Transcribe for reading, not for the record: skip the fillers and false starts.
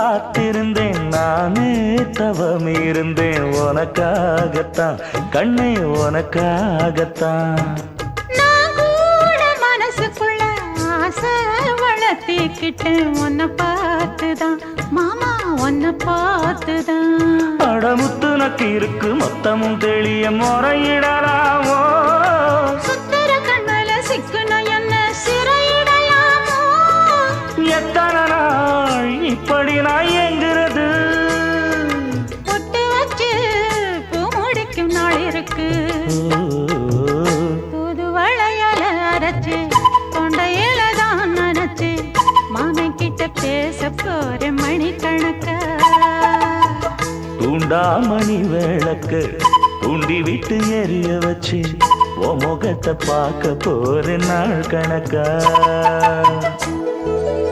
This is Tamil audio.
காத்திருந்தேன் நானே தவம் இருந்தேன் உனக்காகத்தான் கண்ணே உனக்காகத்தான் நான் கூட மனசுக்குள்ள ஆசை வளர்த்திக்கிட்டேன் உன்னை பார்த்துதான் மாமா உன்னை பார்த்துதான் அடமுத்து நக்கு இருக்கு மொத்தமும் தெளிய முறையிடலாமோ சுத்தர கண்மல சிக்குன என்ன சிறையிடையாமோ எத்தனை நாள் இப்படி நான் எங்கிறது பொட்டு வச்சு பூ முடிக்கும் நாள் இருக்கு புது வளையல அரைச்சு கொண்டையில தான் நினைச்சு மாமன் கிட்ட பேச போற மணிக்கணக்கா தூண்டாமணி விளக்கு தூண்டி விட்டு எரிய வச்சு உன் முகத்தை பார்க்க போற நாள் கணக்கா